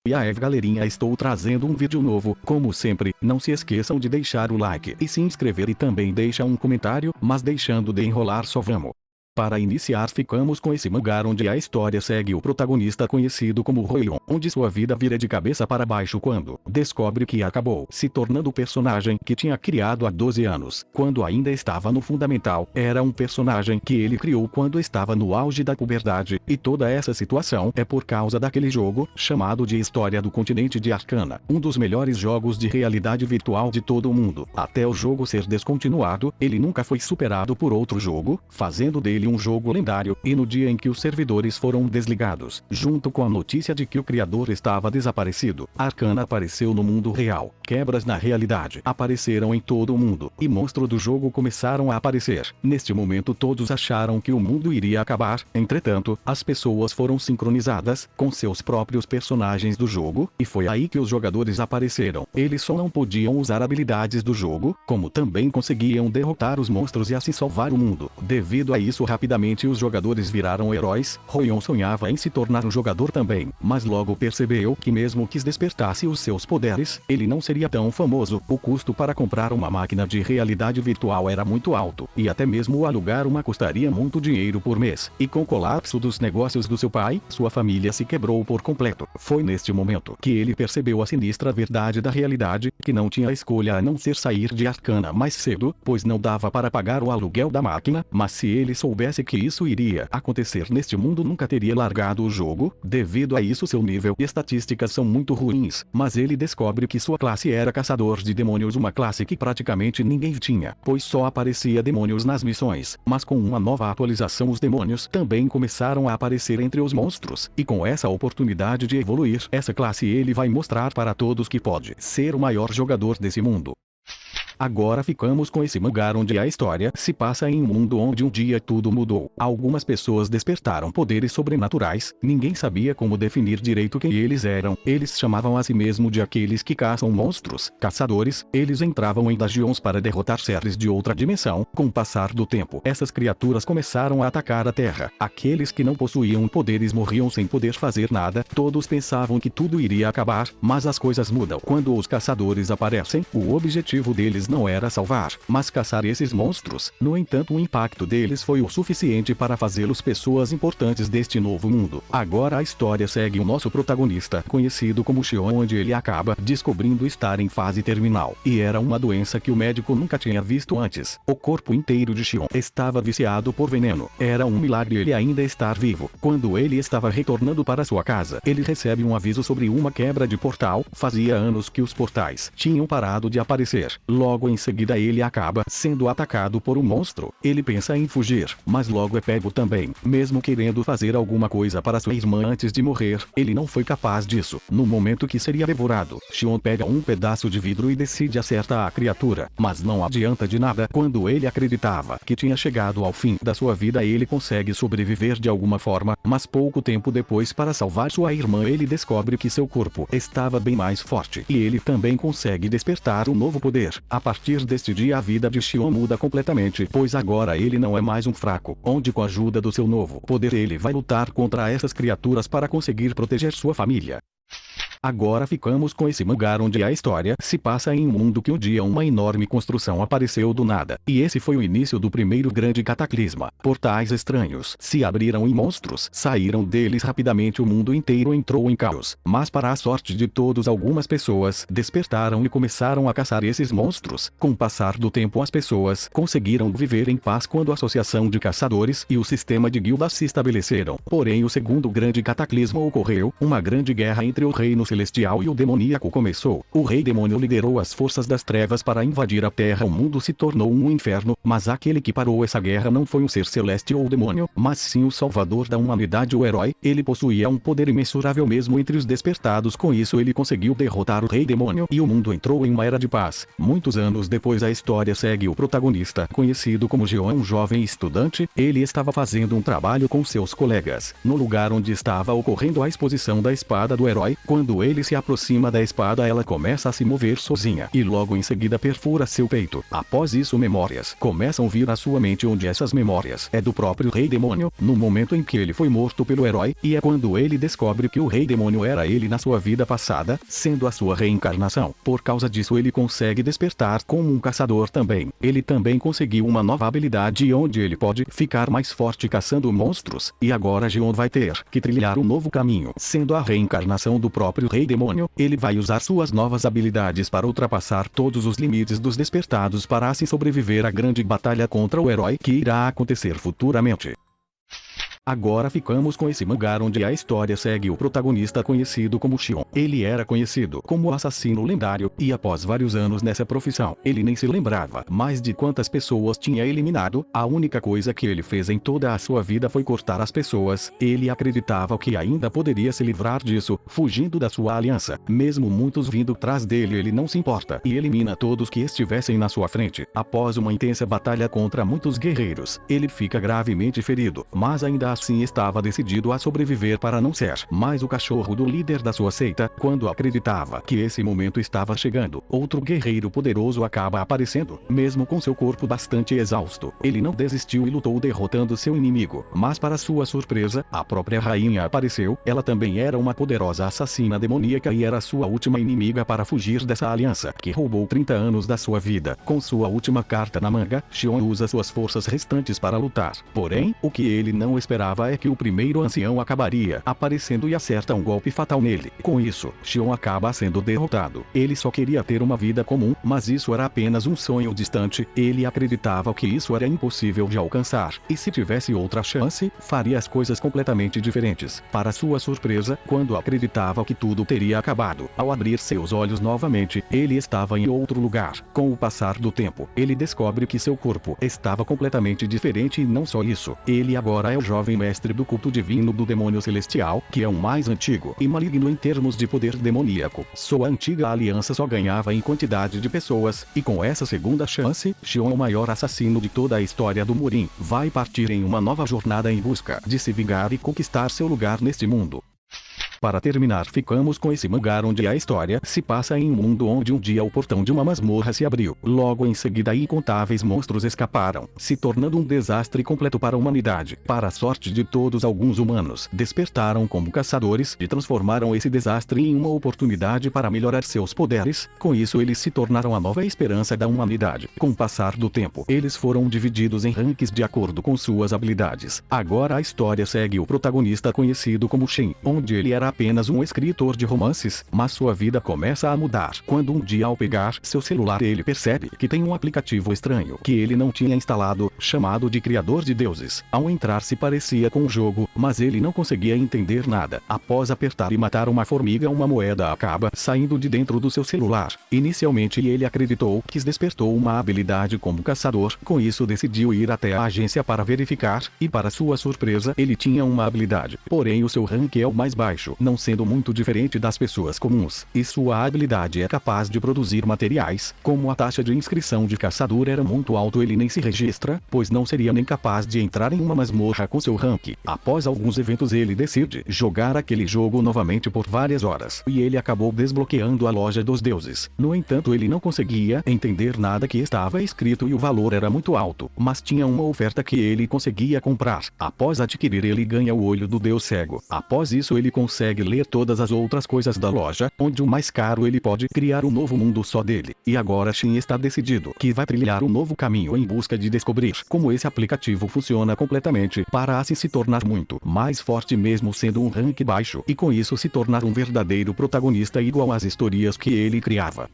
E aí galerinha, estou trazendo um vídeo novo. Como sempre, não se esqueçam de deixar o like e se inscrever e também deixa um comentário, mas deixando de enrolar só vamos. Para iniciar ficamos com esse mangá onde a história segue o protagonista conhecido como Roion, onde sua vida vira de cabeça para baixo quando descobre que acabou se tornando o personagem que tinha criado há 12 anos, quando ainda estava no fundamental. Era um personagem que ele criou quando estava no auge da puberdade, e toda essa situação é por causa daquele jogo, chamado de História do Continente de Arcana, um dos melhores jogos de realidade virtual de todo o mundo. Até o jogo ser descontinuado, ele nunca foi superado por outro jogo, fazendo dele um jogo lendário, e no dia em que os servidores foram desligados, junto com a notícia de que o criador estava desaparecido, Arcana apareceu no mundo real. Quebras na realidade apareceram em todo o mundo, e monstros do jogo começaram a aparecer. Neste momento todos acharam que o mundo iria acabar, entretanto, as pessoas foram sincronizadas com seus próprios personagens do jogo, e foi aí que os jogadores apareceram. Eles só não podiam usar habilidades do jogo, como também conseguiam derrotar os monstros e assim salvar o mundo. Devido a isso, rapidamente os jogadores viraram heróis. Roion sonhava em se tornar um jogador também, mas logo percebeu que mesmo que despertasse os seus poderes, ele não seria tão famoso. O custo para comprar uma máquina de realidade virtual era muito alto, e até mesmo alugar uma custaria muito dinheiro por mês. E com o colapso dos negócios do seu pai, sua família se quebrou por completo. Foi neste momento que ele percebeu a sinistra verdade da realidade, que não tinha escolha a não ser sair de Arcana mais cedo, pois não dava para pagar o aluguel da máquina, mas se ele soubesse que isso iria acontecer neste mundo nunca teria largado o jogo. Devido a isso seu nível e estatísticas são muito ruins, mas ele descobre que sua classe era caçador de demônios, uma classe que praticamente ninguém tinha, pois só aparecia demônios nas missões. Mas com uma nova atualização os demônios também começaram a aparecer entre os monstros, e com essa oportunidade de evoluir essa classe ele vai mostrar para todos que pode ser o maior jogador desse mundo. Agora ficamos com esse mangá onde a história se passa em um mundo onde um dia tudo mudou. Algumas pessoas despertaram poderes sobrenaturais, ninguém sabia como definir direito quem eles eram. Eles chamavam a si mesmo de aqueles que caçam monstros, caçadores. Eles entravam em dungeons para derrotar seres de outra dimensão. Com o passar do tempo, essas criaturas começaram a atacar a Terra. Aqueles que não possuíam poderes morriam sem poder fazer nada. Todos pensavam que tudo iria acabar, mas as coisas mudam. Quando os caçadores aparecem, o objetivo deles não era salvar, mas caçar esses monstros. No entanto, o impacto deles foi o suficiente para fazê-los pessoas importantes deste novo mundo. Agora a história segue o nosso protagonista, conhecido como Xion, onde ele acaba descobrindo estar em fase terminal. E era uma doença que o médico nunca tinha visto antes. O corpo inteiro de Xion estava viciado por veneno. Era um milagre ele ainda estar vivo. Quando ele estava retornando para sua casa, ele recebe um aviso sobre uma quebra de portal. Fazia anos que os portais tinham parado de aparecer. Logo em seguida ele acaba sendo atacado por um monstro. Ele pensa em fugir, mas logo é pego também. Mesmo querendo fazer alguma coisa para sua irmã antes de morrer, ele não foi capaz disso. No momento que seria devorado, Xion pega um pedaço de vidro e decide acertar a criatura, mas não adianta de nada. Quando ele acreditava que tinha chegado ao fim da sua vida, ele consegue sobreviver de alguma forma, mas pouco tempo depois, para salvar sua irmã, ele descobre que seu corpo estava bem mais forte, e ele também consegue despertar um novo poder. A partir deste dia a vida de Xion muda completamente, pois agora ele não é mais um fraco, onde com a ajuda do seu novo poder ele vai lutar contra essas criaturas para conseguir proteger sua família. Agora ficamos com esse mangá onde a história se passa em um mundo que um dia uma enorme construção apareceu do nada, e esse foi o início do primeiro grande cataclisma. Portais estranhos se abriram e monstros saíram deles rapidamente. O mundo inteiro entrou em caos, mas para a sorte de todos, algumas pessoas despertaram e começaram a caçar esses monstros. Com o passar do tempo as pessoas conseguiram viver em paz quando a associação de caçadores e o sistema de guildas se estabeleceram. Porém o segundo grande cataclisma ocorreu. Uma grande guerra entre o reino celestial e o demoníaco começou. O rei demônio liderou as forças das trevas para invadir a terra. O mundo se tornou um inferno, mas aquele que parou essa guerra não foi um ser celeste ou demônio, mas sim o salvador da humanidade, o herói. Ele possuía um poder imensurável mesmo entre os despertados. Com isso ele conseguiu derrotar o rei demônio e o mundo entrou em uma era de paz. Muitos anos depois a história segue o protagonista, conhecido como Xion, um jovem estudante. Ele estava fazendo um trabalho com seus colegas, no lugar onde estava ocorrendo a exposição da espada do herói, quando Quando ele se aproxima da espada, ela começa a se mover sozinha e logo em seguida perfura seu peito. Após isso, memórias começam a vir à sua mente, onde essas memórias é do próprio Rei Demônio, no momento em que ele foi morto pelo herói, e é quando ele descobre que o Rei Demônio era ele na sua vida passada, sendo a sua reencarnação. Por causa disso, ele consegue despertar como um caçador também. Ele também conseguiu uma nova habilidade onde ele pode ficar mais forte caçando monstros, e agora Xion vai ter que trilhar um novo caminho. Sendo a reencarnação do próprio Rei Demônio, ele vai usar suas novas habilidades para ultrapassar todos os limites dos despertados para assim sobreviver à grande batalha contra o herói que irá acontecer futuramente. Agora ficamos com esse mangá onde a história segue o protagonista conhecido como Xion. Ele era conhecido como assassino lendário, e após vários anos nessa profissão, ele nem se lembrava mais de quantas pessoas tinha eliminado. A única coisa que ele fez em toda a sua vida foi cortar as pessoas. Ele acreditava que ainda poderia se livrar disso, fugindo da sua aliança. Mesmo muitos vindo atrás dele, ele não se importa e elimina todos que estivessem na sua frente. Após uma intensa batalha contra muitos guerreiros, ele fica gravemente ferido, mas ainda assim estava decidido a sobreviver para não ser mais o cachorro do líder da sua seita. Quando acreditava que esse momento estava chegando, outro guerreiro poderoso acaba aparecendo. Mesmo com seu corpo bastante exausto, ele não desistiu e lutou derrotando seu inimigo. Mas para sua surpresa, a própria rainha apareceu. Ela também era uma poderosa assassina demoníaca e era sua última inimiga para fugir dessa aliança, que roubou 30 anos da sua vida. Com sua última carta na manga, Xion usa suas forças restantes para lutar. Porém, o que ele não esperava é que o primeiro ancião acabaria aparecendo e acerta um golpe fatal nele. Com isso, Xion acaba sendo derrotado. Ele só queria ter uma vida comum, mas isso era apenas um sonho distante. Ele acreditava que isso era impossível de alcançar, e se tivesse outra chance, faria as coisas completamente diferentes. Para sua surpresa, quando acreditava que tudo teria acabado, ao abrir seus olhos novamente, ele estava em outro lugar. Com o passar do tempo, ele descobre que seu corpo estava completamente diferente, e não só isso, ele agora é o jovem mestre do culto divino do demônio celestial, que é o mais antigo e maligno em termos de poder demoníaco. Sua antiga aliança só ganhava em quantidade de pessoas, e com essa segunda chance, Xion, o maior assassino de toda a história do Murim, vai partir em uma nova jornada em busca de se vingar e conquistar seu lugar neste mundo. Para terminar, ficamos com esse mangá onde a história se passa em um mundo onde um dia o portão de uma masmorra se abriu. Logo em seguida, incontáveis monstros escaparam, se tornando um desastre completo para a humanidade. Para a sorte de todos, alguns humanos despertaram como caçadores e transformaram esse desastre em uma oportunidade para melhorar seus poderes. Com isso, eles se tornaram a nova esperança da humanidade. Com o passar do tempo, eles foram divididos em ranks de acordo com suas habilidades. Agora a história segue o protagonista conhecido como Shin, onde ele era apenas um escritor de romances, mas sua vida começa a mudar quando um dia, ao pegar seu celular, ele percebe que tem um aplicativo estranho que ele não tinha instalado, chamado de Criador de Deuses. Ao entrar, se parecia com um jogo, mas ele não conseguia entender nada. Após apertar e matar uma formiga, uma moeda acaba saindo de dentro do seu celular. Inicialmente ele acreditou que despertou uma habilidade como caçador. Com isso, decidiu ir até a agência para verificar, e para sua surpresa, ele tinha uma habilidade. Porém, o seu rank é o mais baixo, não sendo muito diferente das pessoas comuns, e sua habilidade é capaz de produzir materiais. Como a taxa de inscrição de caçador era muito alta, ele nem se registra, pois não seria nem capaz de entrar em uma masmorra com seu rank. Após alguns eventos, ele decide jogar aquele jogo novamente por várias horas, e ele acabou desbloqueando a loja dos deuses. No entanto, ele não conseguia entender nada que estava escrito e o valor era muito alto, mas tinha uma oferta que ele conseguia comprar. Após adquirir, ele ganha o olho do deus cego. Após isso, ele consegue ler todas as outras coisas da loja, onde o mais caro ele pode criar um novo mundo só dele. E agora Shin está decidido que vai trilhar um novo caminho em busca de descobrir como esse aplicativo funciona completamente, para assim se tornar muito mais forte mesmo sendo um rank baixo, e com isso se tornar um verdadeiro protagonista igual às histórias que ele criava.